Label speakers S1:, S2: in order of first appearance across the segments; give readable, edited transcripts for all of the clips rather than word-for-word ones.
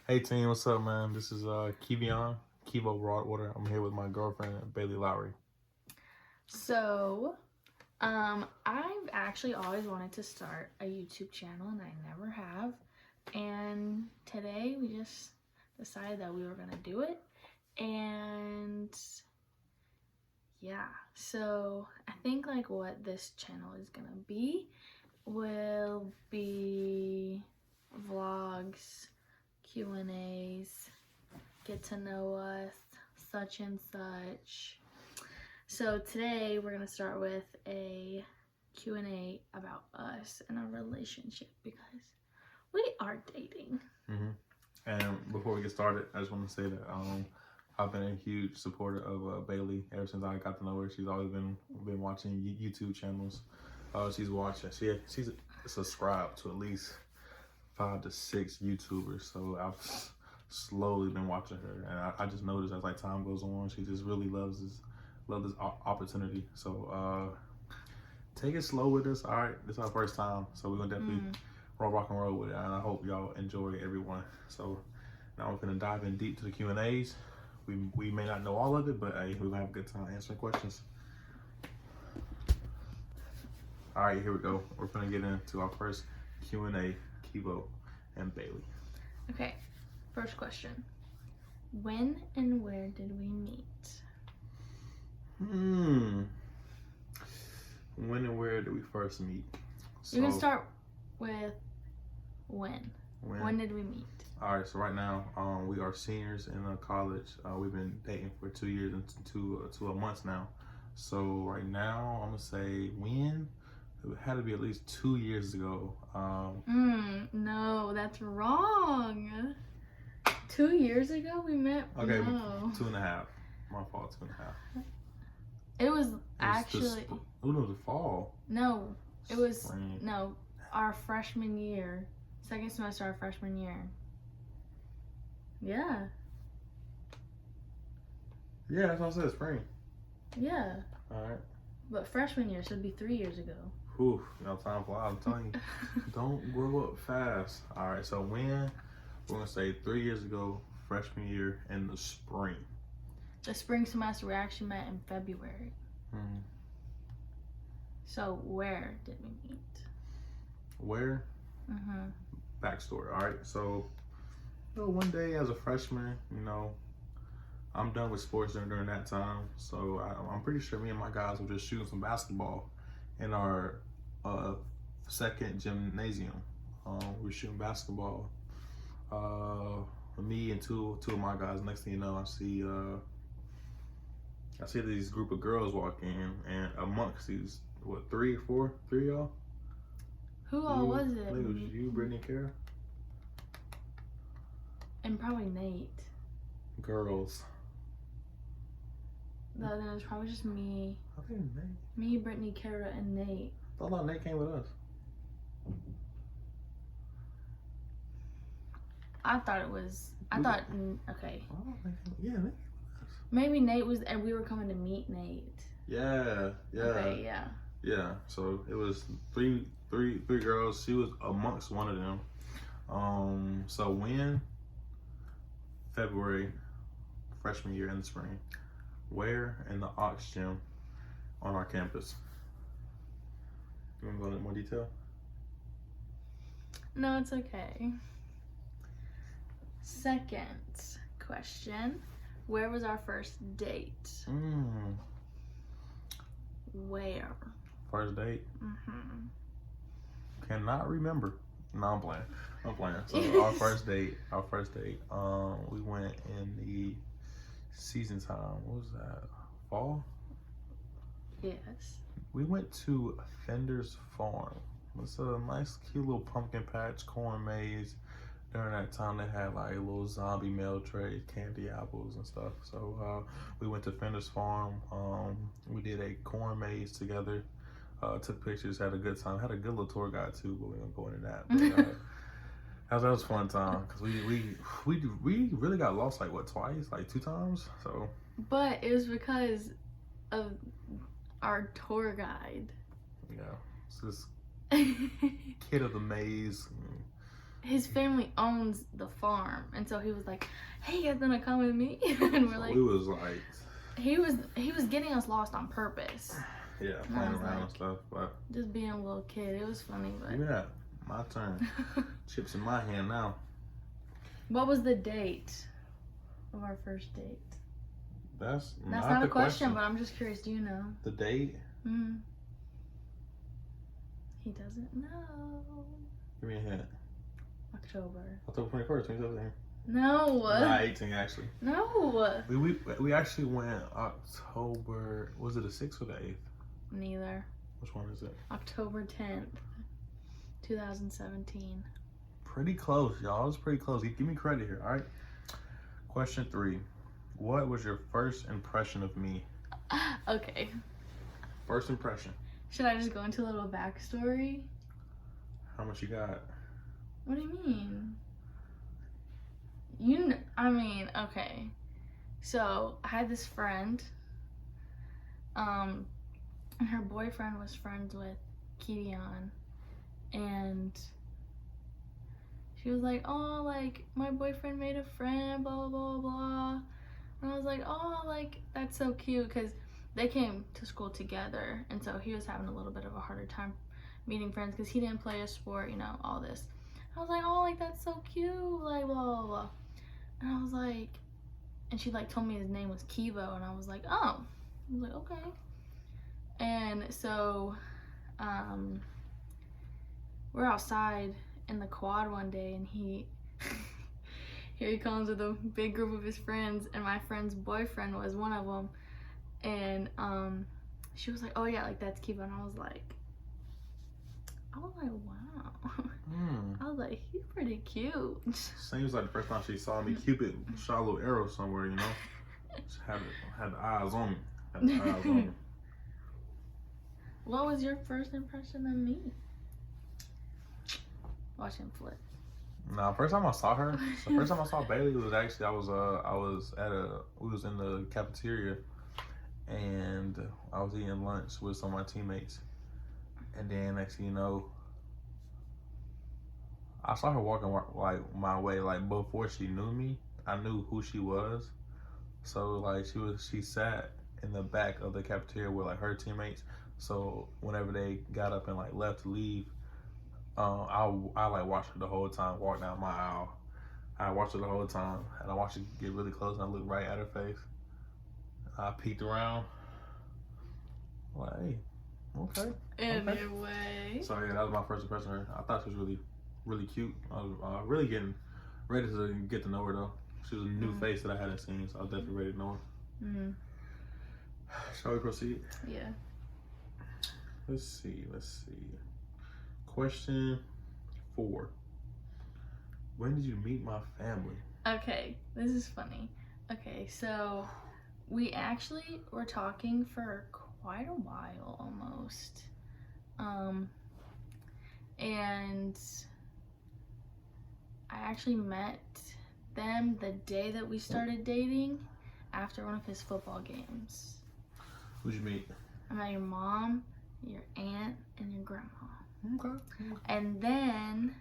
S1: Hey team, what's up, man? This is Kivo Broadwater. I'm here with my girlfriend Bailey Lowry.
S2: So, I've actually always wanted to start a YouTube channel and I never have. And today we just decided that we were gonna do it. And yeah, so I think like what this channel is gonna be will be vlogs, Q&As, get to know us, such and such. So today we're gonna start with a Q&A about us and our relationship because we are dating.
S1: And before we get started, I just want to say that I've been a huge supporter of Bailey ever since I got to know her. She's always been watching YouTube channels. She's watching. She's subscribed to at least 5 to 6 YouTubers. So I've slowly been watching her, and I just noticed as like time goes on, she just really loves this opportunity. So take it slow with us. All right, this is our first time, so we're gonna definitely rock and roll with it, and I hope y'all enjoy everyone. So now we're gonna dive in deep to the Q&As. We may not know all of it, but hey, we're gonna have a good time answering questions. All right, here we go. We're gonna get into our first Q&A, Kivo and Bailey.
S2: Okay, first question. When and where did we meet?
S1: When and where did we first meet?
S2: You can start with when. When did we meet?
S1: All right, so right now we are seniors in college. We've been dating for 2 years and two months now. So right now I'm gonna say when it had to be at least 2 years ago.
S2: No, that's wrong. 2 years ago we met.
S1: Okay,
S2: no.
S1: 2.5. My fault. 2.5.
S2: It was actually.
S1: Oh no, the fall.
S2: No, it was
S1: Spring.
S2: no our freshman year, second semester, our freshman year. Yeah.
S1: Yeah, that's what I said. Spring.
S2: Yeah.
S1: All right.
S2: But freshman year, so it'd be 3 years ago.
S1: Whew, time flies. I'm telling you, don't grow up fast. All right, so when we're gonna say 3 years ago, freshman year in the spring.
S2: The spring semester, we actually met in February. So where did we meet?
S1: Where? Backstory. All right, so one day as a freshman, I'm done with sports during that time. So I'm pretty sure me and my guys were just shooting some basketball in our second gymnasium. We were shooting basketball. Me and two of my guys. Next thing you know, I see these group of girls walk in, and amongst these, three of y'all?
S2: Who all was it?
S1: I think it was you, Brittany, and Kara.
S2: And probably Nate.
S1: Girls.
S2: No, then it was probably just me.
S1: I think Nate.
S2: Me, Brittany, Kara, and Nate.
S1: I thought Nate came with us.
S2: I thought it was. Okay.
S1: I don't think. Yeah, Nate.
S2: Maybe Nate was, and we were coming to meet Nate.
S1: Yeah.
S2: Okay, yeah.
S1: Yeah. So it was three girls. She was amongst one of them. So when? February, freshman year in the spring. Where? In the Ox Gym on our campus. You want to go into more detail?
S2: No, it's okay. Second question. Where was our first date? Where?
S1: First date? Cannot remember. No, I'm playing. So our first date, we went in the season time. What was that? Fall?
S2: Yes.
S1: We went to Fender's Farm. It's a nice, cute little pumpkin patch, corn maze. During that time, they had like little zombie mail trays, candy apples and stuff. So we went to Fender's Farm. We did a corn maze together. Took pictures, had a good time. Had a good little tour guide too, but we don't go into that. But, that was a fun time because we really got lost like twice, like 2 times. So.
S2: But it was because of our tour guide.
S1: Yeah, it's this kid of the maze.
S2: his family owns the farm, and so he was like, "Hey, you guys gonna come with me?" And we're
S1: So
S2: like,
S1: we was like,
S2: he was getting us lost on purpose,
S1: yeah,
S2: And I
S1: playing
S2: was
S1: around and
S2: like-
S1: stuff. But
S2: just being a little kid. It was funny,
S1: give me that. My turn.
S2: but
S1: Chips in my hand now.
S2: what was the date of our first date?
S1: That's
S2: That's not
S1: the
S2: a question, but I'm just curious. Do you know?
S1: The date?
S2: Mm. He doesn't know.
S1: Give me a hint.
S2: October.
S1: October 21st, 2017.
S2: No.
S1: Nah, 18 actually.
S2: No.
S1: We actually went October. Was it the 6th or the 8th?
S2: Neither.
S1: Which one is it?
S2: October 10th, 2017.
S1: Pretty close, y'all. It was pretty close. Give me credit here, all right? Question 3. What was your first impression of me?
S2: Okay.
S1: First impression.
S2: Should I just go into a little backstory?
S1: How much you got?
S2: What do you mean? Okay. So I had this friend, and her boyfriend was friends with Kidion, and she was like, "Oh, like my boyfriend made a friend, blah blah blah," and I was like, "Oh, like that's so cute," because they came to school together, and so he was having a little bit of a harder time meeting friends because he didn't play a sport, all this. I was like, "Oh, like that's so cute," like blah blah blah, and I was like, and she like told me his name was Kivo, and I was like, "Oh," I was like, "Okay," and so, we're outside in the quad one day, and here he comes with a big group of his friends, and my friend's boyfriend was one of them, and she was like, "Oh yeah, like that's Kiva," and I was like, wow. I was like, he's pretty cute.
S1: Seems like the first time she saw me, Cupid shot a little arrow somewhere, She had the eyes on me. Had the eyes on me.
S2: What was your first impression of me? Watch him flip.
S1: Nah, first time I saw her, the first time I saw Bailey was actually we was in the cafeteria, and I was eating lunch with some of my teammates, and then next thing you know, I saw her walking like my way. Like before she knew me, I knew who she was. So like she sat in the back of the cafeteria with like her teammates. So whenever they got up and like left to leave, I like watched her the whole time walk down my aisle. I watched her the whole time, and I watched her get really close, and I looked right at her face. I peeked around, like, hey, okay.
S2: Anyway.
S1: So yeah, that was my first impression of her. I thought she was really, really cute. I was really getting ready to get to know her though. She was a new face that I hadn't seen, so I was definitely ready to know her.
S2: Mm-hmm.
S1: Shall we proceed?
S2: Yeah.
S1: Let's see. Question 4. When did you meet my family?
S2: Okay, this is funny. Okay, so we actually were talking for quite a while almost. And I actually met them the day that we started dating after one of his football games.
S1: Who'd you meet?
S2: I met your mom, your aunt, and your grandma.
S1: Okay.
S2: And then,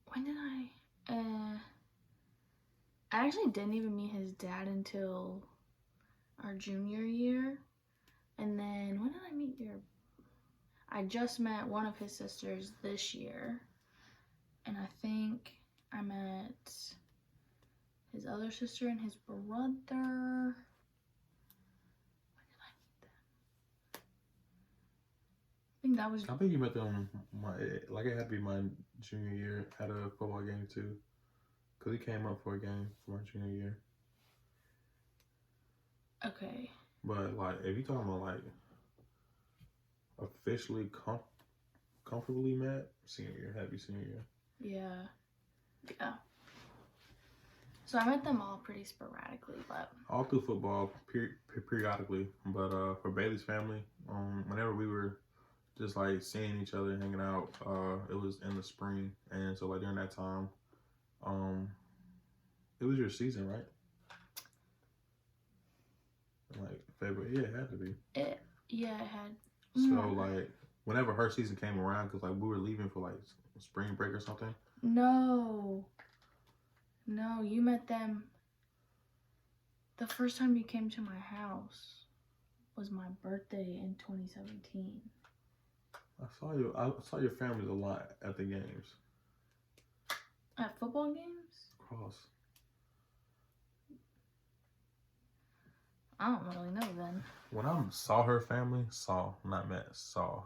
S2: when did I actually didn't even meet his dad until our junior year. And then, when did I meet I just met one of his sisters this year. And I think I met his other sister and his brother. When did I meet them?
S1: I think you met them it had to be my junior year at a football game too, because he came up for a game for my junior year.
S2: Okay.
S1: But like, if you talking about like officially comfortably met, senior year, had to be senior year.
S2: Yeah. So I met them all pretty sporadically, but
S1: all through football, periodically. But for Bailey's family, whenever we were just like seeing each other and hanging out, it was in the spring, and so like during that time, it was your season, right? Like February, yeah, it had to be.
S2: Yeah, it had.
S1: So like, whenever her season came around, because like we were leaving for like spring break or something.
S2: No, you met them. The first time you came to my house was my birthday in 2017.
S1: I saw your family a lot at the games.
S2: At football games?
S1: Cross.
S2: I don't really know then.
S1: When I saw her family, not met, saw.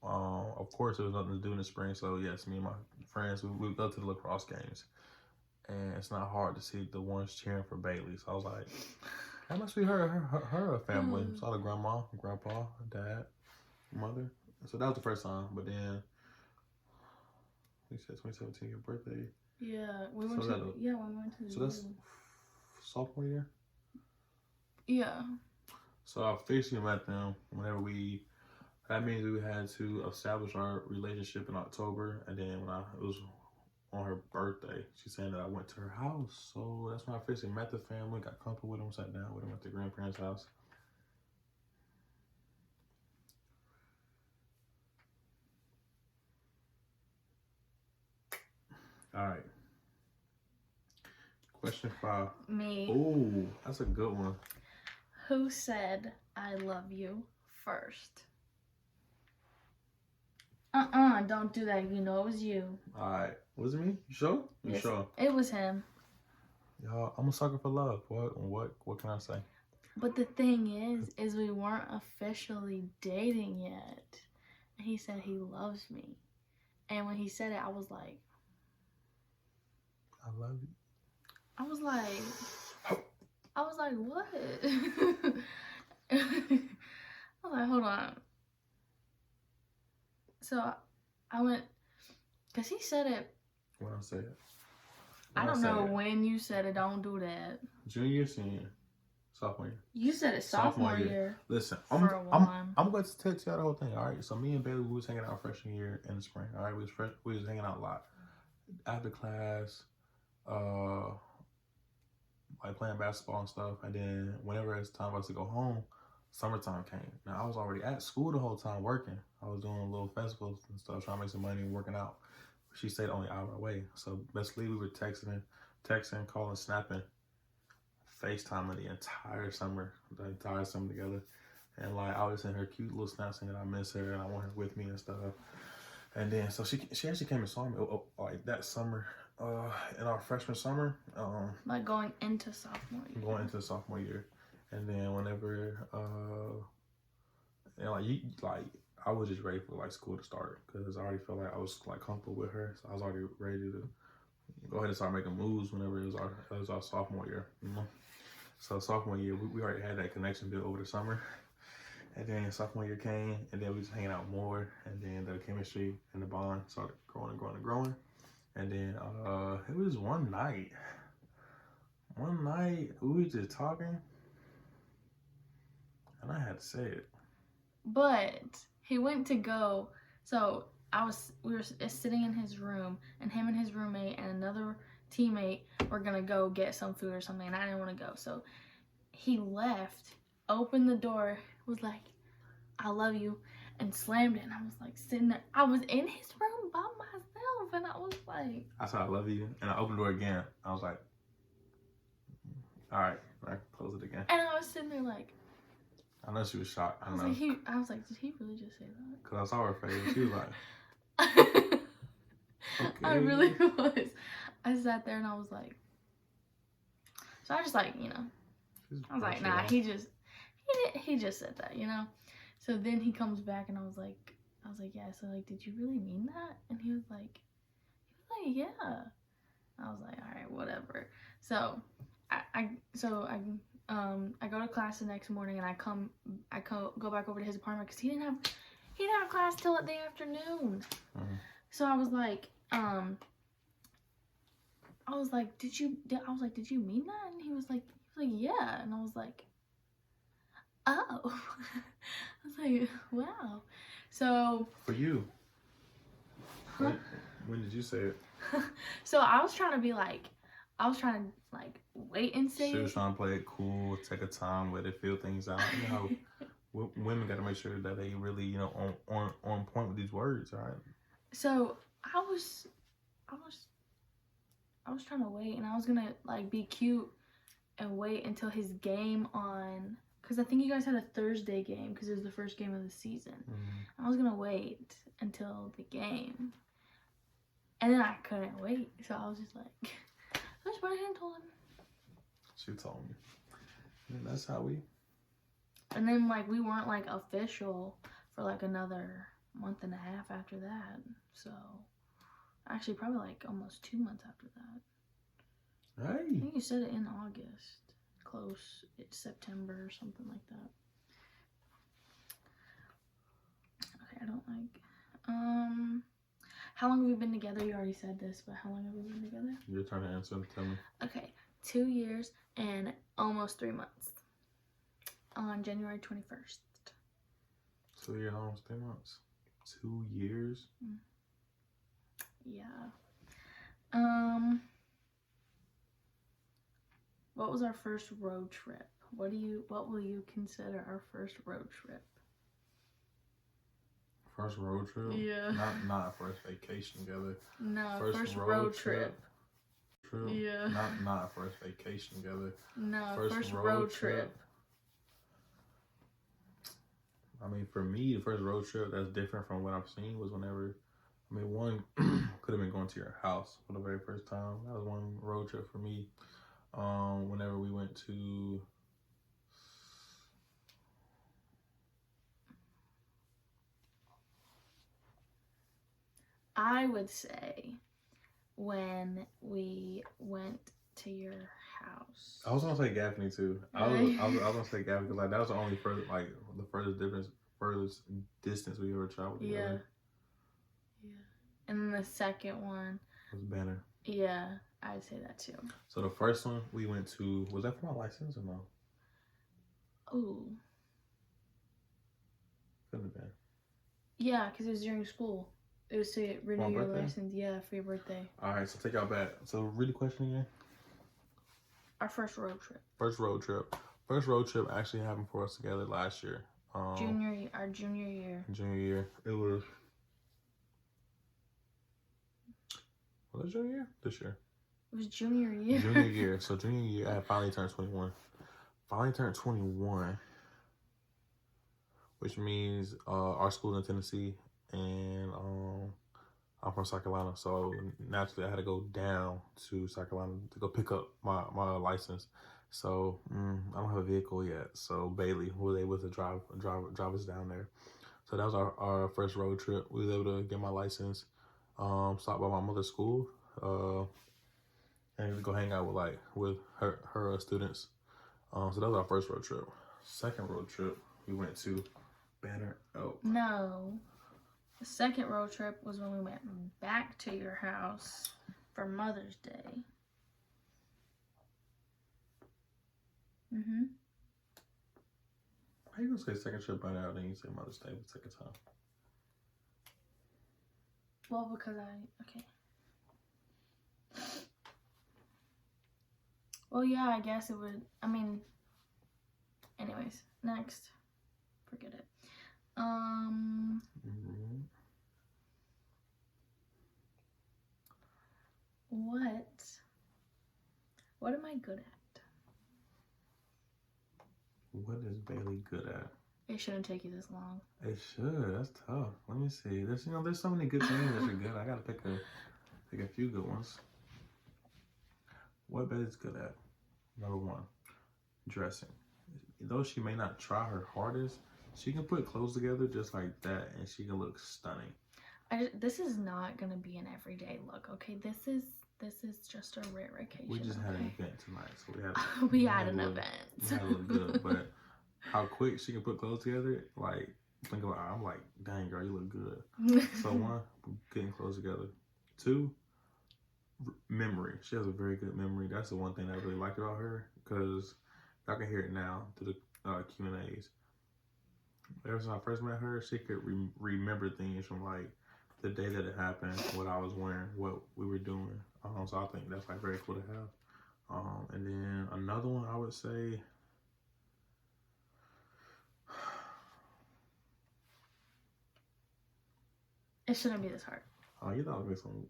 S1: Of course, there was nothing to do in the spring, so yes, me and my friends, we would go to the lacrosse games. And it's not hard to see the ones cheering for Bailey. So I was like, that must be her family. Saw the grandma, grandpa, dad, mother. So that was the first time. But then, we said 2017, your birthday.
S2: Yeah, we went to the
S1: So that's sophomore year?
S2: Yeah.
S1: So I officially met them that means we had to establish our relationship in October. And then it was on her birthday, she's saying that I went to her house. So that's when I officially met the family, got comfortable with them, sat down with them at the grandparents' house. All right. Question 5.
S2: Me.
S1: Ooh, that's a good one.
S2: Who said I love you first? Don't do that. You know it was you.
S1: All right. Was it me? You sure? You sure?
S2: It was him.
S1: Y'all, I'm a sucker for love. What can I say?
S2: But the thing is we weren't officially dating yet. And he said he loves me. And when he said it, I was like,
S1: I love you.
S2: I was like, what? I was like, hold on. So I went, because he said it.
S1: When I say it.
S2: I don't know when you said it. Don't do that.
S1: Junior, senior, sophomore year.
S2: You said it sophomore year.
S1: Listen, I'm going to tell you the whole thing. All right. So me and Bailey, we was hanging out freshman year in the spring. All right, we was hanging out a lot after class, like playing basketball and stuff. And then whenever it's time for us to go home, summertime came. Now I was already at school the whole time working. I was doing little festivals and stuff, trying to make some money and working out. She stayed only an hour away. So basically we were texting, calling, snapping, FaceTiming the entire summer together. And like I was in her cute little snaps saying that I miss her and I want her with me and stuff. And then so she actually came and saw me like that summer, in our freshman summer.
S2: Like going into sophomore year.
S1: Going into sophomore year. And then whenever and I was just ready for like school to start because I already felt like I was like comfortable with her, so I was already ready to go ahead and start making moves whenever it was our sophomore year, you know. So sophomore year, we already had that connection built over the summer, and then sophomore year came, and then we was hanging out more, and then the chemistry and the bond started growing, and then it was one night we were just talking, and I had to say it,
S2: but he went to go, so we were sitting in his room, and him and his roommate and another teammate were gonna go get some food or something, and I didn't want to go, so he left, opened the door, was like, I love you, and slammed it, and I was like sitting there, I was in his room by myself, and I was like,
S1: I said I love you, and I opened the door again, I was like, all right, I close it again,
S2: and I was sitting there like,
S1: I know she was shocked.
S2: I was like, did he really just say that?
S1: Because I saw her face. She was like, okay.
S2: I really was. I sat there and I was like, so I just like, you know, I was like, nah, he just said that, you know? So then he comes back and I was like, yeah. So like, did you really mean that? And he was like, yeah. I was like, all right, whatever. So I go to class the next morning and I go back over to his apartment because he didn't have class till the afternoon.
S1: Mm-hmm.
S2: So I was like, did you mean that? And he was like, yeah. And I was like, oh. I was like, wow. So
S1: for you, when did you say it?
S2: So I was trying to be like, I was trying to like wait and say
S1: She was
S2: it.
S1: trying to play it cool, take her time, let it feel things out. You know how women got to make sure that they really, you know, on point with these words, all right?
S2: So I was trying to wait, and I was gonna like be cute and wait until his game on, because I think you guys had a Thursday game because it was the first game of the season.
S1: Mm-hmm.
S2: I was gonna wait until the game, and then I couldn't wait, so I was just like, I just went ahead and told him.
S1: She told me, and that's how we.
S2: And then like we weren't like official for like another month and a half after that. So actually probably like almost 2 months after that. I
S1: Hey,
S2: think you said it in August. Close. It's September or something like that. Okay, I don't like. How long have we been together? You already said this, but how long have we been together?
S1: your turn to answer. Tell me.
S2: Okay, 2 years and almost 3 months. On January 21st.
S1: 2 years, almost 3 months. 2 years.
S2: Yeah. What was our first road trip? What will you consider our first road trip?
S1: First road trip.
S2: Yeah.
S1: Not first vacation together.
S2: No, first road trip. Yeah.
S1: Not first vacation together.
S2: No, first road trip.
S1: I mean, for me, the first road trip that's different from what I've seen was whenever, I mean, one could have been going to your house for the very first time. That was one road trip for me. Whenever we went to,
S2: I would say when we went to your house.
S1: I was gonna say Gaffney too. I was gonna say Gaffney because like that was the only the furthest distance we ever traveled together.
S2: Yeah. And then the second one
S1: was Banner.
S2: Yeah, I'd say that too.
S1: So the first one we went to, was that for my license or no?
S2: Ooh.
S1: Couldn't have been.
S2: Yeah, because it was during school. It was to renew your license. Yeah, for your birthday.
S1: All right, so take y'all back. So read the question again.
S2: Our first road trip.
S1: First road trip. First road trip actually happened for us together last year.
S2: Our junior year.
S1: Junior year. It was it junior year? This year.
S2: It was junior year.
S1: Junior year. So junior year, I had finally turned 21. Finally turned 21, which means our school's in Tennessee, and I'm from South Carolina, so naturally I had to go down to South Carolina to go pick up my license. So I don't have a vehicle yet. So Bailey was able to drive us down there. So that was our first road trip. We was able to get my license, stop by my mother's school, and go hang out with her students. So that was our first road trip. Second road trip, we went to Banner Oak.
S2: No. The second road trip was when we went back to your house for Mother's Day. Mm-hmm.
S1: How you gonna say second trip by now, then you say Mother's Day the second time?
S2: Well, because okay. Well, yeah, I guess it would, anyways, next. Forget it. What am I good at?
S1: What is Bailey good at?
S2: It shouldn't take you this long.
S1: It should. That's tough. Let me see. There's so many good things that are good. I gotta pick a few good ones. What Bailey's good at? Number one, dressing. Though she may not try her hardest, she can put clothes together just like that, and she can look stunning.
S2: This is not gonna be an everyday look, okay? This is just a rare occasion.
S1: We just had an event tonight, so
S2: we had an event.
S1: We had to look good, but how quick she can put clothes together, like think about it, I'm like, dang girl, you look good. So one, getting clothes together. Two, memory. She has a very good memory. That's the one thing I really like about her, because y'all can hear it now through the Q&As. Ever since I first met her, she could remember things from like the day that it happened, what I was wearing, what we were doing. So I think that's like very cool to have. And then another one I would say,
S2: It shouldn't be this hard.
S1: you thought it was some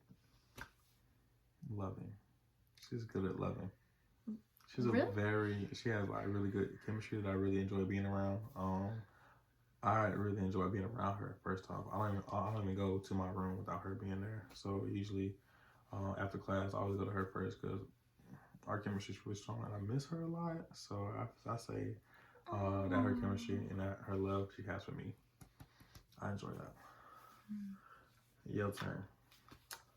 S1: loving. She's good at loving. She's
S2: Really?
S1: she has like really good chemistry that I really enjoy being around. I really enjoy being around her. First off, I don't even go to my room without her being there. So usually, after class, I always go to her first because our chemistry is really strong, and I miss her a lot. So I say that her chemistry and that her love she has for me, I enjoy that. Your turn.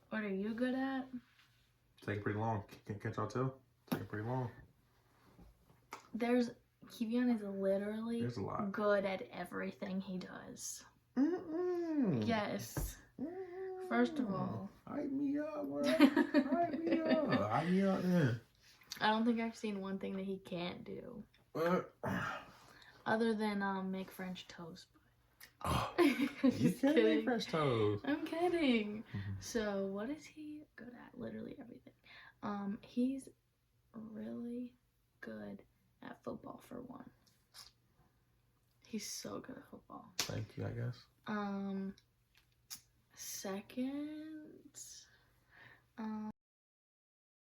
S2: What are you good at?
S1: Taking pretty long. Can't y'all tell? Taking pretty long.
S2: Kevion is literally
S1: There's a lot.
S2: good at everything he does.
S1: Mm-mm.
S2: Yes. First of all,
S1: hype me up, bro. Hype me up. Hype me up, yeah.
S2: I don't think I've seen one thing that he can't do. Other than make French toast.
S1: Oh, you can't make French toast.
S2: I'm kidding. So what is he good at? Literally everything. He's really good at football for one. He's so good at football.
S1: Thank you, I guess.
S2: Second,